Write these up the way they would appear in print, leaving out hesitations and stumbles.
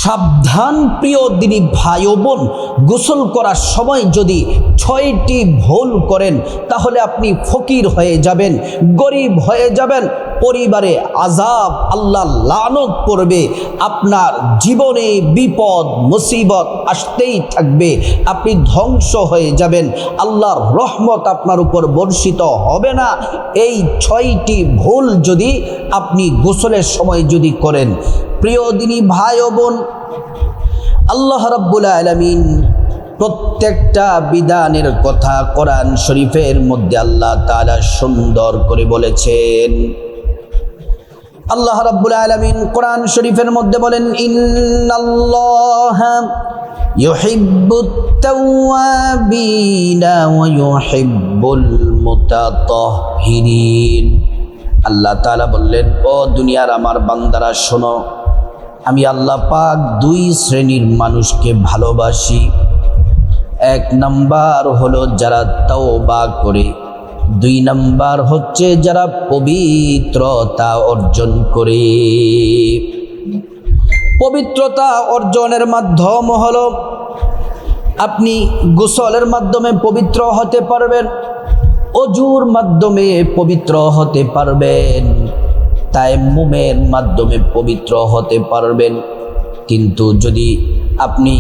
সাবধান প্রিয় দিনী ভাই ও বোন, গোসল করার সময় যদি 6টি ভুল করেন তাহলে আপনি ফকির হয়ে যাবেন, গরিব হয়ে যাবেন, পরিবারে আযাব, আল্লাহ লানত করবে, আপনার জীবনে বিপদ মুসিবত আসতেই থাকবে, আপনি ধ্বংস হয়ে যাবেন, আল্লাহর রহমত আপনার উপর বর্ষিত হবে না। এই 6টি ভুল যদি আপনি গোসলের সময় যদি করেন, প্রিয় দিনী ভাই ও বোন, আল্লাহ রাব্বুল আলামিন প্রত্যেকটা বিধানের কথা কোরআন শরীফের মধ্যে আল্লাহ তাআলা সুন্দর করে বলেছেন। আল্লাহ রাব্বুল আলামিন কোরআন শরীফের মধ্যে বলেন, ইন্নাল্লাহা ইউহিব্বুত তাওয়াবিনা ওয়া ইউহিব্বুল মুতাতাহহিরিন। আল্লাহ তাআলা বললেন, ও দুনিয়ার আমার বান্দারা শোনো, আমি আল্লাহ পাক 2 শ্রেণীর মানুষকে ভালোবাসি। 1 নাম্বার হলো যারা তওবা করে, 2 নাম্বার হচ্ছে যারা পবিত্রতা অর্জন করে। পবিত্রতা অর্জনের মাধ্যম হলো আপনি গোসলের মাধ্যমে পবিত্র হতে পারবেন, অজুর মাধ্যমে পবিত্র হতে পারবেন, তায়াম্মুমের মাধ্যমে পবিত্র হতে পারবেন। কিন্তু যদি আপনি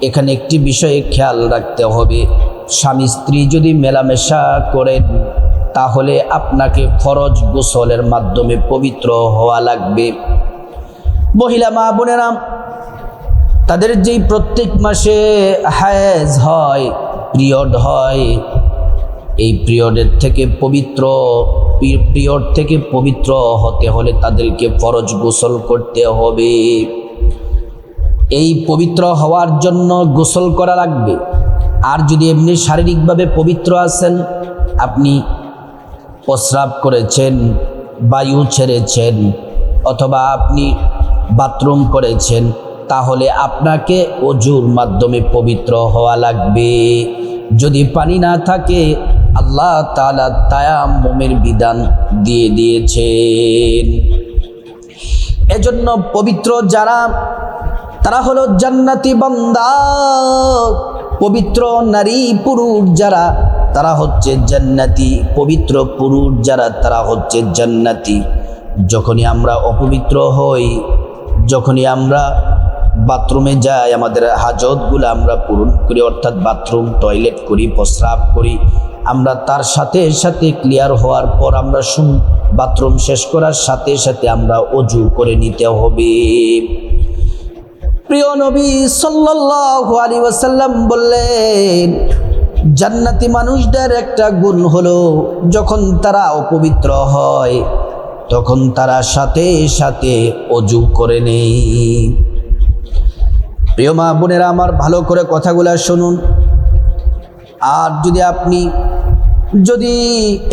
এখানে একটি বিষয়ে খেয়াল রাখতে হবে, স্বামী স্ত্রী যদি মেলামেশা করেন তাহলে আপনাকে ফরজ গোসলের মাধ্যমে পবিত্র হওয়া লাগবে। মহিলা মা বোনেরা, তাদের যেই প্রত্যেক মাসে হায়েজ হয়, পিরিয়ড হয়, এই পিরিয়ড থেকে পবিত্র হতে হলে তাদেরকে ফরজ গোসল করতে হবে। এই পবিত্র হওয়ার জন্য গোসল করা লাগবে। আর যদি এমনি শারীরিকভাবে পবিত্র আছেন, আপনি প্রস্রাব করেছেন, বায়ু ছেড়েছেন, অথবা আপনি বাথরুম করেছেন, তাহলে আপনাকে অজুর মাধ্যমে পবিত্র হওয়া লাগবে। যদি পানি না থাকে, আল্লাহ তাআলা তায়াম্মুমের বিধান দিয়ে দিয়েছেন। এজন্য পবিত্র যারা, তারা হলো জান্নাতি বান্দা। পবিত্র নারী পুরুষ যারা, তারা হচ্ছে জান্নাতি। পবিত্র পুরুষ যারা, তারা হচ্ছে জান্নাতি। যখনই আমরা অপবিত্র হই, যখনই আমরা বাথরুমে যাই, আমাদের হাজতগুলো আমরা পূরণ করি, অর্থাৎ বাথরুম টয়লেট করি, প্রস্রাব করি, আমরা তার সাথে সাথে ক্লিয়ার হওয়ার পর আমরা বাথরুম শেষ করার সাথে সাথে আমরা অজু করে নিতে হবে। প্রিয় নবী সাল্লাল্লাহু আলাইহি ওয়াসাল্লাম বললেন, জান্নাতি মানুষদের একটা গুণ হলো যখন তারা অপবিত্র হয় তখন তারা সাথে সাথে অজু করে নেয়। প্রিয় মা বোনেরা আমার, ভালো করে কথাগুলো শুনুন। আর যদি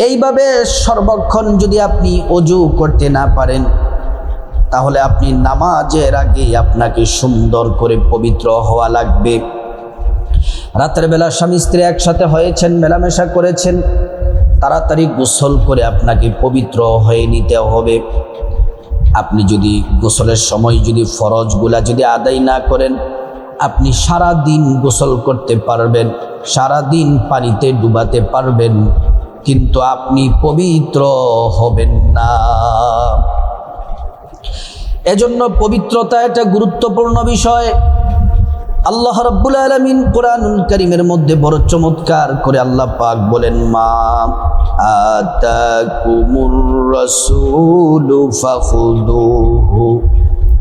এইভাবে সর্বক্ষণ যদি আপনি অজু করতে না পারেন, তাহলে আপনি নামাজের আগে আপনাকে সুন্দর করে পবিত্র হওয়া লাগবে। রাতের বেলা স্বামী স্ত্রী একসাথে হয়েছেন, মেলামেশা করেছেন, তাড়াতাড়ি গোসল করে আপনাকে পবিত্র হয়ে নিতে হবে। আপনি যদি গোসলের সময় যদি ফরজগুলা যদি আদায় না করেন, আপনি সারা দিন গোসল করতে পারবেন, সারা দিন পানিতে ডুবাতে পারবেন, কিন্তু আপনি পবিত্র হবেন না। এজন্য পবিত্রতা একটা গুরুত্বপূর্ণ বিষয়। আল্লাহ রাব্বুল আলামিন কোরআনুল কারীমের মধ্যে বড় চমৎকার করে আল্লাহ পাক বলেন, মা আতাকুমুর রাসূলু ফাখুযুহু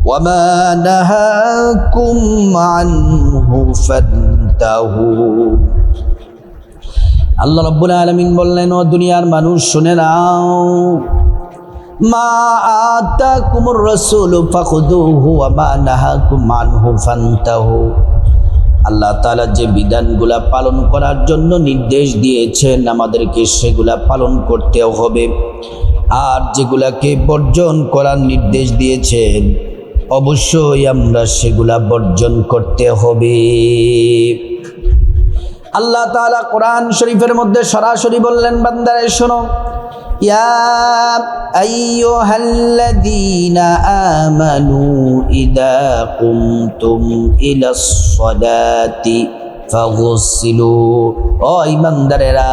ওয়া মা নাহাকুম আনহু ফান্তাহু। আল্লাহ রাব্বুল আলামিন বললেন, ও দুনিয়ার মানুষ শুনে নাও, মা আতাকুমুর রাসূলু ফাখুযুহু ওয়া মা নাহাকুম আনহু ফান্তাহু। আল্লাহ তাআলা যে বিধানগুলা পালন করার জন্য নির্দেশ দিয়েছেন আমাদেরকে, সেগুলা পালন করতে হবে। আর যেগুলাকে বর্জন করার নির্দেশ দিয়েছেন, অবশ্যই আমরা সেগুলা বর্জন করতে হবে। আল্লাহ তাআলা কোরআন শরীফের মধ্যে সরাসরি বললেন, বান্দারে শোনো, ইয়া আইয়ুহাল্লাযীনা আমানু ইযা কুমতুম ইলাস সালাতি ফাগসিলু, ও ঈমানদারেরা,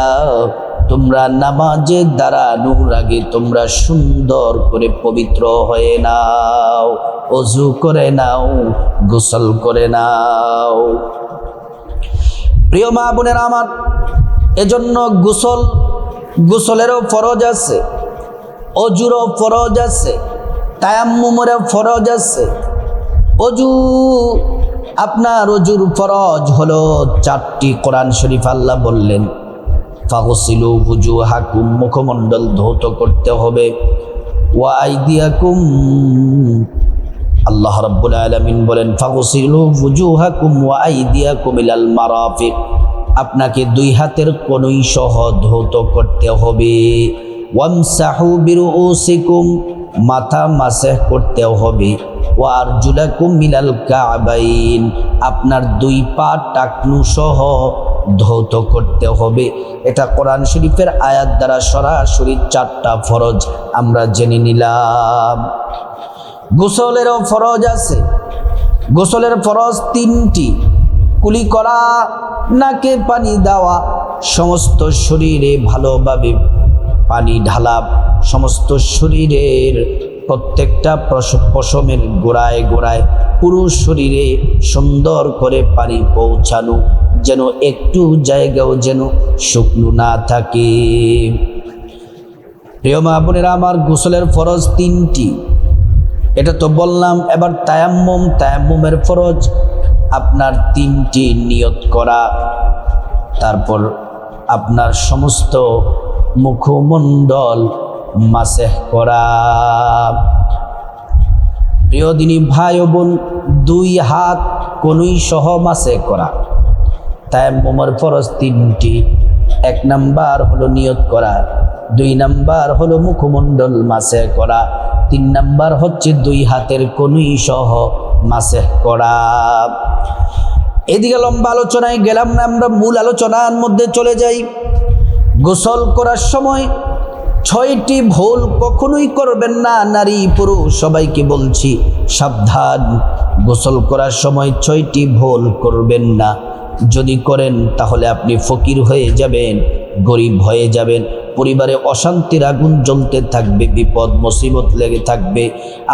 তোমরা নামাজে দাঁড়ানোর আগে তোমরা সুন্দর করে পবিত্র হয়ে নাও, ওযু করে নাও, গোসল করে নাও। প্রিয় মা বোনেরা আমার, এজন্য গোসলেরও ফরজ আছে, অজুরও ফরজ আছে, তায়াম্মুমেরও ফরজ আছে। অজুর ফরজ হলো 4টি। কোরআন শরীফ আল্লাহ বললেন, ফাগসিলু বুজুহাকুম, মুখমণ্ডল ধৌত করতে হবে, ওয়া আইদিয়াকুম, আল্লাহ রাব্বুল আলামিন বলেন ফাগসিলু বুজুহাকুম ওয়া আইদিয়াকুম ইলাল মারাফিক, আপনাকে 2 হাতের কনুই সহ ধৌত করতে হবে। ওয়ামসাহু বিরুউসিকুম, মাথা মাসহ করতে হবে। ওয়া আরজুলাকুম মিনাল কাবাইন, আপনার 2 পা টাকনু সহ ধৌত করতে হবে। এটা কোরআন শরীফের আয়াত দ্বারা সরাসরি 4টা ফরজ আমরা জেনে নিলাম। গোসলেরও ফরজ আছে, গোসলের ফরজ 3টি। কুলি করা, নাকে পানি দেওয়া, সমস্ত শরীরে ভালোভাবে পানি ঢালা, সমস্ত শরীরের প্রত্যেকটা পশমের গোড়ায় গোড়ায় পুরো শরীরে সুন্দর করে পানি পৌঁছানো, যেন একটু জায়গাও যেন শুকনো না থাকে। প্রিয় মা বোনেরা আমার, গোসলের ফরজ 3টি, এটা তো বললাম। এবার তায়াম্মুমের ফরজ আপনার 3টি নিয়ত করা, তারপর আপনার সমস্ত মুখমণ্ডল মাসেহ করা। প্রিয় দিনী ভাই ও বোন, 2 হাত কনুই সহ মাসেহ করা। তায়াম্মুমের ফরজ 3টি। 1 নাম্বার হলো নিয়ত করা, 2 নাম্বার হলো মুখমণ্ডল মাসেহ করা, 3 নাম্বার হচ্ছে 2 হাতের কনুই সহ মাসেহ করা। এদিকে লম্বা আলোচনায় গেলাম না, আমরা মূল আলোচনার মধ্যে চলে যাই। গোসল করার সময় 6টি ভুল কখনোই করবেন না। নারী পুরুষ সবাইকে বলছি, সাবধান, গোসল করার সময় 6টি ভুল করবেন না। যদি করেন তাহলে আপনি ফকির হয়ে যাবেন, গরিব হয়ে যাবেন, পরিবারে অশান্তির আগুন জ্বলতে থাকবে, বিপদ মুসিবত লেগে থাকবে,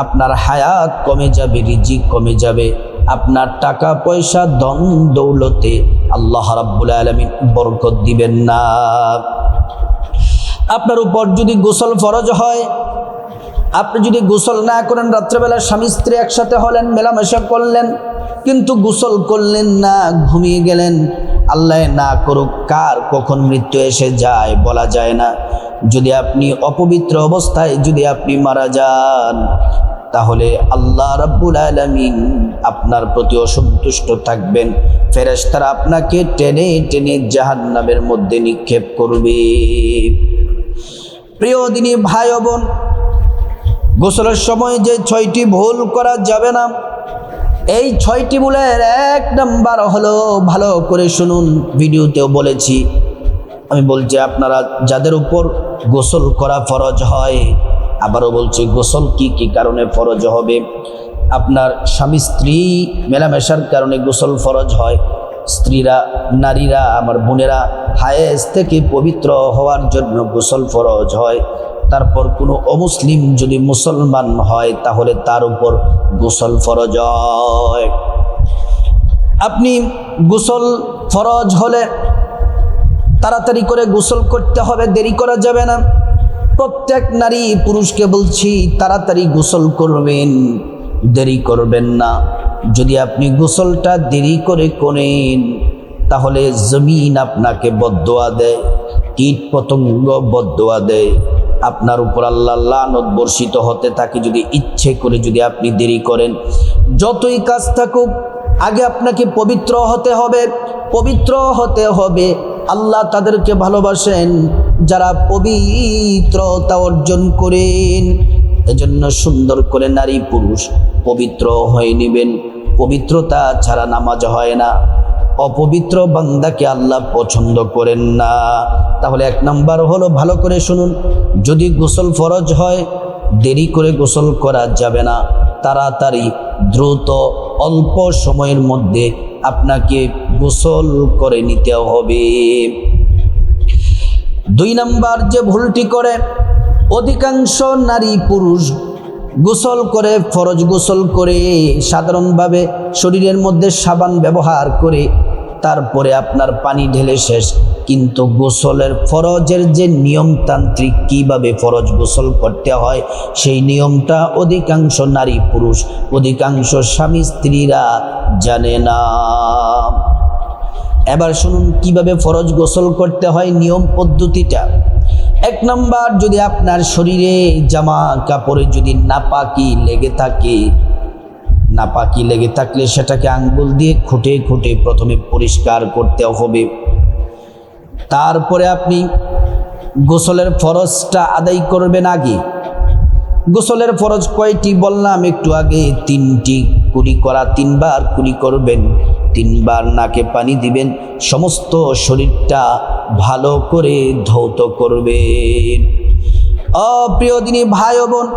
আপনার হায়াত কমে যাবে, রিজিক কমে যাবে, আপনার টাকা পয়সা ধন দৌলতে আল্লাহ রাব্বুল আলামিন বরকত দিবেন না। আপনার উপর যদি গোসল ফরজ হয়, আপনি যদি গোসল না করেন, রাত্রেবেলা স্বামী স্ত্রী একসাথে হলেন, মেলামেশা করলেন, কিন্তু গোসল করলেন না, ঘুমিয়ে গেলেন, আল্লাহ না করুক কার কখন মৃত্যু এসে যায় বলা যায় না। যদি আপনি অপবিত্র অবস্থায় যদি আপনি মারা যান, তাহলে আল্লাহ রাব্বুল আলামিন আপনার প্রতি অসন্তুষ্ট থাকবেন। ফেরেশতারা আপনাকে টেনে টেনে জাহান্নামের মধ্যে নিক্ষেপ করবে। প্রিয় দিনী ভাই ও বোন, গোসলের সময় যে 6টি ভুল করা যাবে না, এই 6টি ভুলের 1 নাম্বার হলো, ভালো করে শুনুন, ভিডিওতেও বলেছি, আমি বলছি আপনারা যাদের উপর গোসল করা ফরজ হয়, আবারও বলছি গোসল কি কি কারণে ফরজ হবে। আপনার স্বামী স্ত্রী মেলামেশার কারণে গোসল ফরজ হয়। স্ত্রীরা, নারীরা, আমার বোনেরা হায়েজ থেকে পবিত্র হওয়ার জন্য গোসল ফরজ হয়। তারপর কোনো অমুসলিম যদি মুসলমান হয় তাহলে তার উপর গোসল ফরজ হয়। আপনি গোসল ফরজ হলে তাড়াতাড়ি করে গোসল করতে হবে, দেরি করা যাবে না। প্রত্যেক নারী পুরুষকে বলছি, তাড়াতাড়ি গোসল করবেন, দেরি করবেন না। যদি আপনি গোসলটা দেরি করে করেন তাহলে জমিন আপনাকে বদদোয়া দেয়, কীট পতঙ্গ বদদোয়া দেয়, আপনার উপর আল্লাহর লানত বর্ষিত হতে থাকে যদি ইচ্ছে করে যদি আপনি দেরি করেন। যতই কাজ থাকুক, আগে আপনাকে পবিত্র হতে হবে, পবিত্র হতে হবে। আল্লাহ তাদেরকে ভালোবাসেন যারা পবিত্রতা অর্জন করেন। এজন্য সুন্দর করে নারী পুরুষ পবিত্র হয়ে নেবেন। পবিত্রতা ছাড়া নামাজ হয় না, অপবিত্র বান্দাকে আল্লাহ পছন্দ করেন না। তাহলে 1 নাম্বার হলো, ভালো করে শুনুন, যদি গোসল ফরজ হয় দেরি করে গোসল করা যাবে না, তাড়াতাড়ি দ্রুত অল্প সময়ের মধ্যে আপনাকে গোসল করে নিতে হবে। 2 নাম্বার যে ভুলটি করে অধিকাংশ নারী পুরুষ, গোসল করে, ফরজ গোসল করে সাধারণভাবে শরীরের মধ্যে সাবান ব্যবহার করে তারপরে আপনার পানি ঢেলে শেষ, কিন্তু গোসলের ফরজের যে নিয়মতান্ত্রিক কিভাবে ফরজ গোসল করতে হয় সেই নিয়মটা অধিকাংশ নারী পুরুষ, অধিকাংশ স্বামী স্ত্রীরা জানে না। এবার শুনুন কিভাবে ফরজ গোসল করতে হয়, নিয়ম পদ্ধতিটা। 1 নাম্বার, যদি আপনার শরীরে জামা কাপড়ে যদি নাপাকি লেগে থাকলে সেটাকে আঙ্গুল দিয়ে খুঁটে খুঁটে প্রথমে পরিষ্কার করতে হবে। তারপরে আপনি গোসলের ফরজটা আদায় করবেন। আগে গোসলের ফরজ কয়টি বললাম একটু আগে? 3টি। কুলি করা 3 বার কুলি করবেন, 3 বার নাকে পানি দিবেন, সমস্ত শরীরটা ভালো করে ধৌত করবেন। প্রিয় দিনী ভাই ও বোন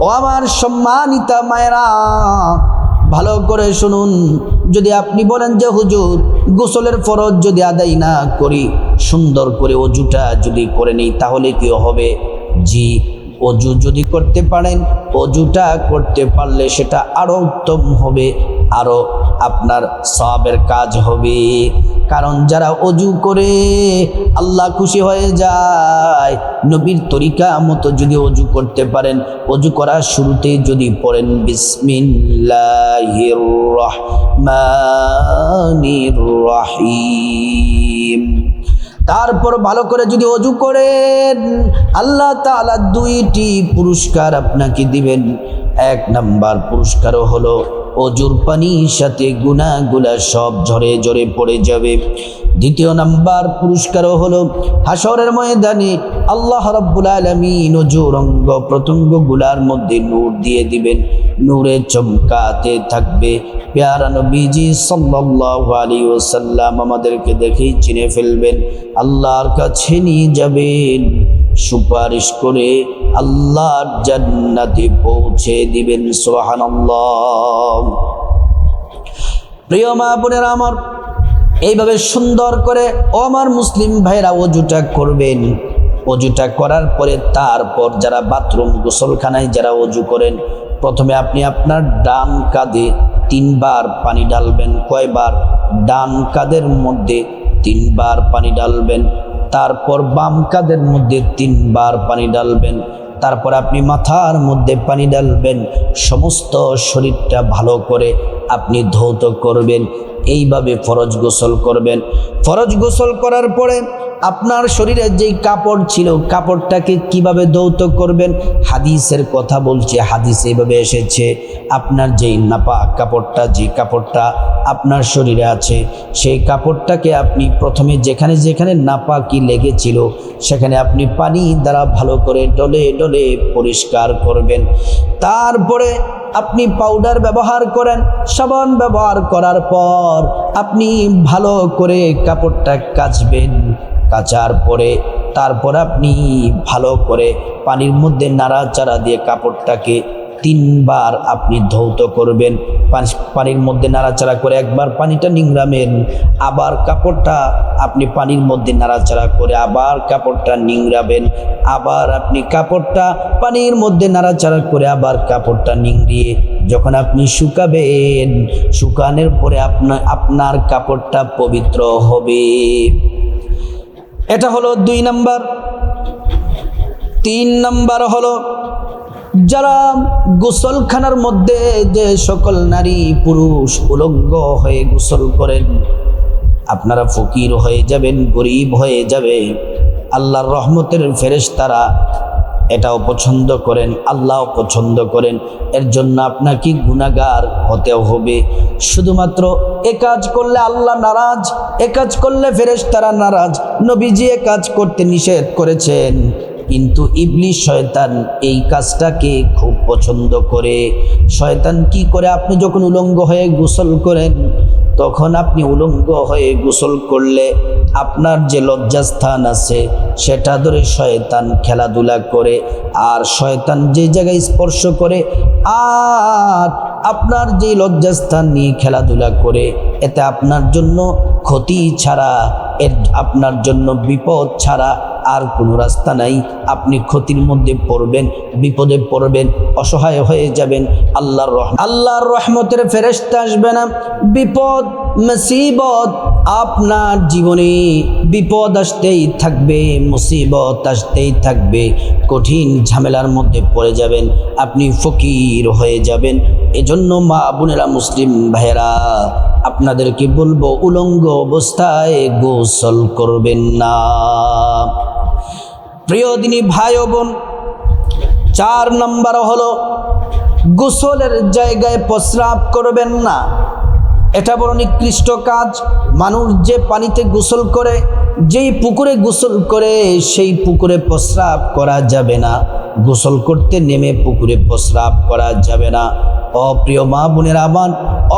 ও আমার সম্মানিতা মায়েরা, ভালো করে শুনুন। যদি আপনি বলেন যে হুজুর গোসলের ফরজ যদি আদায় না করি, সুন্দর করে অজুটা যদি করে নিই তাহলে কি হবে? জি, অজু যদি করতে পারেন, অজুটা করতে পারলে সেটা আরো উত্তম হবে, আরো আপনার সওয়াবের কাজ হবে। কারণ যারা অজু করে আল্লাহ খুশি হয়ে যায়, নবীর তরিকা মতো যদি অজু করতে পারেন, অজু করার শুরুতেই যদি পড়েন বিসমিল্লাহির রহমানির রহিম, তারপর ভালো করে যদি অজু করেন, আল্লাহ তাআলা 2টি পুরস্কার আপনাকে দিবেন। 1 নাম্বার পুরস্কারও হলো অজুর পানির সাথে গুনাহগুলা সব ঝরে ঝরে পড়ে যাবে। 2 নাম্বার পুরস্কারও হলো হাসরের ময়দানে আল্লাহ রাব্বুল আলামিন অজুর অঙ্গ প্রত্যঙ্গগুলার মধ্যে নূর দিয়ে দিবেন, নূরে চমকাতে থাকবে। প্যারা নবীজি সাল্লাল্লাহু আলাইহি ওয়াসাল্লাম আমাদেরকে দেখেই চিনে ফেলবেন, আল্লাহর কাছে নিয়ে যাবেন, সুপারিশ করে আল্লাহর জান্নাতে পৌঁছে দিবেন। সুবহানাল্লাহ। প্রিয় মা বোনেরা আমার, এইভাবে সুন্দর করে ও আমার মুসলিম ভাইরা অজুটা করবেন। অজুটা করার পরে তারপর যারা বাথরুম গোসলখানায় যারা অজু করেন, প্রথমে আপনি আপনার ডান কাঁধে 3 বার পানি ঢালবেন। কয়বার? ডান কাঁধের মধ্যে 3 বার পানি ঢালবেন, তারপর বাম কাঁধের মধ্যে 3 বার পানি ঢালবেন, তারপর আপনি মাথার মধ্যে পানি ঢালবেন, সমস্ত শরীরটা ভালো করে আপনি ধৌত করবেন। এইভাবে ফরজ গোসল করবেন। ফরজ গোসল করার পরে আপনার শরীরে যেই কাপড় ছিল, কাপড়টাকে কিভাবে ধৌত করবেন? হাদিসের কথা বলছে, হাদিসে এইভাবে এসেছে, আপনার যেই নাপাক কাপড়টা, যে কাপড়টা আপনার শরীরে আছে, সেই কাপড়টাকে আপনি প্রথমে যেখানে যেখানে নাপাকি লেগেছিল সেখানে আপনি পানি দ্বারা ভালো করে ডলে ডলে পরিষ্কার করবেন। তারপরে আপনি পাউডার ব্যবহার করেন, সাবান ব্যবহার করার পর আপনি ভালো করে কাপড়টা কাচবেন। কাচার পরে তারপর আপনি ভালো করে পানির মধ্যে নাড়াচাড়া দিয়ে কাপড়টাকে 3 বার আপনি ধৌত করবেন। পানির মধ্যে নাড়াচাড়া করে একবার পানিটা নিংড়াবেন, আবার কাপড়টা আপনি পানির মধ্যে নাড়াচাড়া করে আবার কাপড়টা নিংড়াবেন, আবার আপনি কাপড়টা পানির মধ্যে নাড়াচাড়া করে আবার কাপড়টা নিংড়িয়ে যখন আপনি শুকাবেন, শুকানোর পরে আপনার কাপড়টা পবিত্র হবে। এটা হলো 2 নাম্বার। 3 নাম্বার হলো যারা গোসলখানার মধ্যে যে সকল নারী পুরুষ উলঙ্গ হয়ে গোসল করেন, আপনারা ফকির হয়ে যাবেন, গরিব হয়ে যাবে। আল্লাহর রহমতের ফেরেশতারা এটাও পছন্দ করেন, আল্লাহও পছন্দ করেন। এর জন্য আপনাকে গুনাহগার হতে হবে। শুধুমাত্র এ কাজ করলে আল্লাহ নারাজ, এ কাজ করলে ফেরেশতারা নারাজ, নবীজি এ কাজ করতে নিষেধ করেছেন। কিন্তু ইবলিস শয়তান এই কাজটাকে খুব পছন্দ করে। শয়তান কি করে? আপনি যখন উলঙ্গ হয়ে গোসল করেন তখন আপনি উলঙ্গ হয়ে গোসল করলে আপনার যে লজ্জাস্থান আছে সেটা ধরে শয়তান খেলাধুলা করে, আর শয়তান যে জায়গায় স্পর্শ করে আর আপনার যে লজ্জাস্থান নিয়ে খেলাধুলা করে, এতে আপনার জন্য ক্ষতি ছাড়া, আপনার জন্য বিপদ ছাড়া আর কোনো রাস্তা নাই। আপনি ক্ষতির মধ্যে পড়বেন, বিপদে পড়বেন, অসহায় হয়ে যাবেন। আল্লাহর রহমতের ফেরেশতা আসবে না। বিপদ মুসিবত আপনার জীবনে, বিপদ আসতেই থাকবে, মুসিবত আসতেই থাকবে, কঠিন ঝামেলার মধ্যে পড়ে যাবেন, আপনি ফকির হয়ে যাবেন। এজন্য মা বোনেরা, মুসলিম ভাইয়েরা, আপনাদেরকে বলবো উলঙ্গ অবস্থায় গোসল করবেন না। প্রিয় দিনী ভাই ও বোন, 4 নম্বর হলো গোসলের জায়গায় প্রস্রাব করবেন না। এটা বড় নিকৃষ্ট কাজ। মানুষ যে পানিতে গোসল করে, যেই পুকুরে গোসল করে, সেই পুকুরে প্রস্রাব করা যাবে না। গোসল করতে নেমে পুকুরে প্রস্রাব করা যাবে না। অপ্রিয় মা বোনেরা আমার,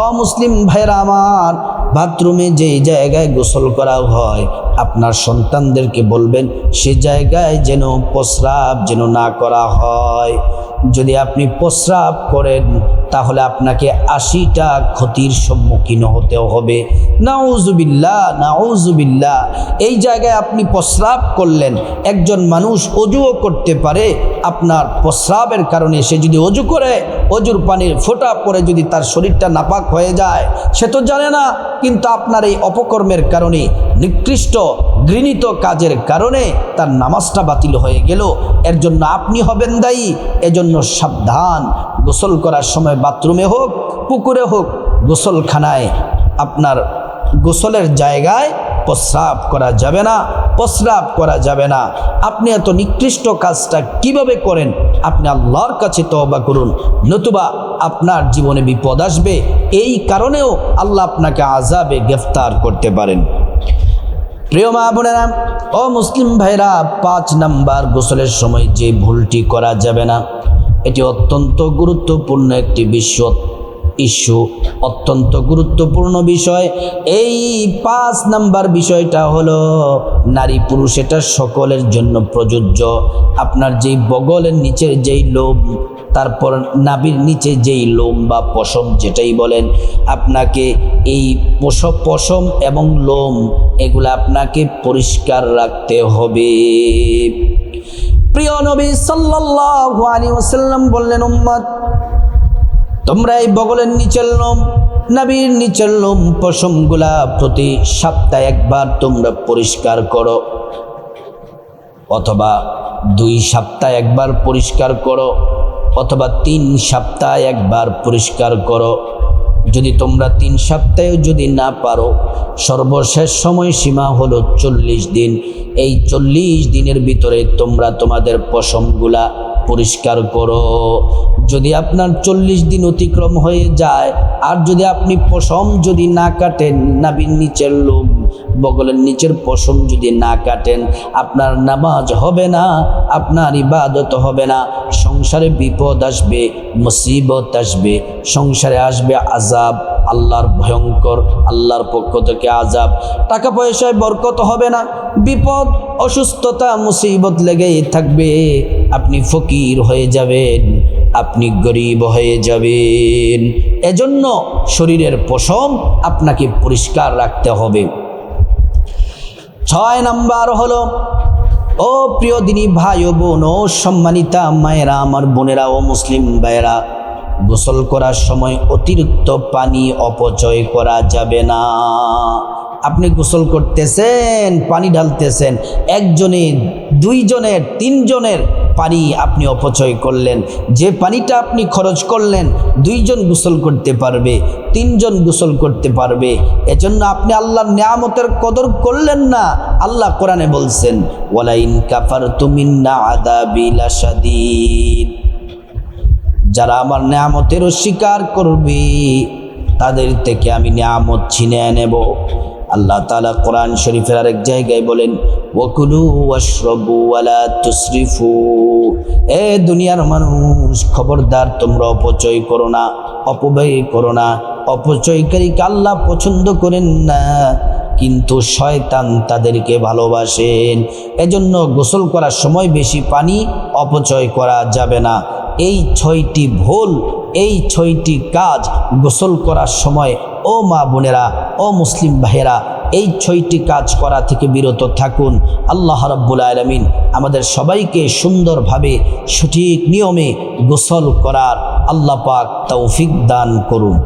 অমুসলিম ভাইয়েরা আমার, বাথরুমে যেই জায়গায় গোসল করা হয় আপনার সন্তানদেরকে বলবেন সে জায়গায় যেন প্রস্রাব যেন না করা হয়। যদি আপনি প্রস্রাব করেন তাহলে আপনাকে 80টা ক্ষতির সম্মুখীন হতে হবে। নাউজুবিল্লাহ, নাউজুবিল্লাহ। এই জায়গায় আপনি প্রস্রাব করলেন, একজন মানুষ অজুও করতে পারে আপনার প্রস্রাবের কারণে। সে যদি অজু করে, অজুর পানির ফোঁটা পরে যদি তার শরীরটা নাপাক হয়ে যায়, সে তো জানে না, কিন্তু আপনার এই অপকর্মের কারণে, নিকৃষ্ট ঘৃণিত কাজের কারণে তার নামাজটা বাতিল হয়ে গেল। এর জন্য আপনি হবেন দায়ী। এজন্য সাবধান। গোসল করার সময় বাথরুমে হোক, পুকুরে হোক, গোসলখানায় আপনার গোসলের জায়গায় প্রস্রাব করা যাবে না, প্রস্রাব করা যাবে না। আপনি এত নিকৃষ্ট কাজটা কিভাবে করেন? আপনি আল্লাহর কাছে তওবা করুন, নতুবা আপনার জীবনে বিপদ আসবে। এই কারণেও আল্লাহ আপনাকে আযাবে গ্রেফতার করতে পারেন। প্রিয় মা বোনেরা ও মুসলিম ভাইরা, 5 নাম্বার গোসলের সময় যে ভুলটি করা যাবে না, এটি অত্যন্ত গুরুত্বপূর্ণ একটি ইস্যু, অত্যন্ত গুরুত্বপূর্ণ বিষয়। এই 5 নাম্বার বিষয়টা হলো নারী পুরুষ এটা সকলের জন্য প্রযোজ্য। আপনার যেই বগলের নিচের যেই লোম, তারপর নাভির নিচে যেই লোম বা পশম যেটাই বলেন, আপনাকে এই পশম এবং লোম এগুলো আপনাকে পরিষ্কার রাখতে হবে। প্রিয় নবী সাল্লাল্লাহু আলাইহি ওয়াসাল্লাম বললেন, উম্মত তোমরা এই বগলের নিচের লোম, নাভির নিচের লোম, পশমগুলা প্রতি সপ্তাহে একবার তোমরা পরিষ্কার করো, অথবা 2 সপ্তাহে একবার পরিষ্কার করো, অথবা 3 সপ্তাহে একবার পরিষ্কার করো। যদি তোমরা 3 সপ্তাহেও যদি না পারো, সর্বশেষ সময়সীমা হলো 40 দিন। এই 40 দিনের ভিতরে তোমরা তোমাদের পশমগুলা পরিষ্কার করো। যদি আপনার 40 দিন অতিক্রম হয়ে যায় আর যদি আপনি পশম যদি না কাটেন, নাভির নিচের লোম, বগলের নিচের পশম যদি না কাটেন, আপনার নামাজ হবে না, আপনার ইবাদত হবে না। সংসারে বিপদ আসবে, মুসিবত আসবে, সংসারে আসবে আযাব, আল্লাহর ভয়ঙ্কর, আল্লাহর পক্ষ থেকে আযাব। টাকা পয়সায় বরকত হবে না, বিপদ, অসুস্থতা, মুসিবত লেগেই থাকবে। আপনি ফকির হয়ে যাবেন, আপনি গরিব হয়ে যাবেন। এজন্য শরীরের পশম আপনাকে পরিষ্কার রাখতে হবে। 6 নাম্বার হলো, ও প্রিয় দিনী ভাই ও বোন ও সম্মানিতা মায়েরা, আমার বোনেরা ও মুসলিম ভাইয়েরা, গোসল করার সময় অতিরিক্ত পানি অপচয় করা যাবে না। আপনি গোসল করতেছেন, পানি ঢালতেছেন, 1 জনের, 2 জনের, 3 জনের পানি আপনি অপচয় করলেন। যে পানিটা আপনি খরচ করলেন 2 জন গোসল করতে পারবে, 3 জন গোসল করতে পারবে। এজন্য আপনি আল্লাহর নিয়ামতের কদর করলেন না। আল্লাহ কোরআনে বলছেন, ওয়ালাইন কাফারতুম ইন্না আযাবি লাশাদীদ। যারা আমার নিয়ামতের অস্বীকার করবে তাদের থেকে আমি নিয়ামত ছিনিয়ে নেব। আল্লাহ তাআলা কোরআন শরীফের আরেক জায়গায় বলেন, ওয়াকুলু ওয়াশরাবু ওয়ালা তুসরিফু। দুনিয়ার মানুষ, খবরদার তোমরা অপচয় করো না, অপব্যয় করো না। অপচয়কারীকে আল্লাহ পছন্দ করেন না, কিন্তু শয়তান তাদেরকে ভালোবাসেন। এজন্য গোসল করার সময় বেশি পানি অপচয় করা যাবে না। এই 6টি ভুল, এই 6টি কাজ গোসল করার সময় ও মা বোনেরা, ও মুসলিম ভাইয়েরা, এই 6টি কাজ করা থেকে বিরত থাকুন। আল্লাহ রাব্বুল আলামিন আমাদের সবাইকে সুন্দরভাবে সঠিক নিয়মে গোসল করার আল্লাহ পাক তৌফিক দান করুন।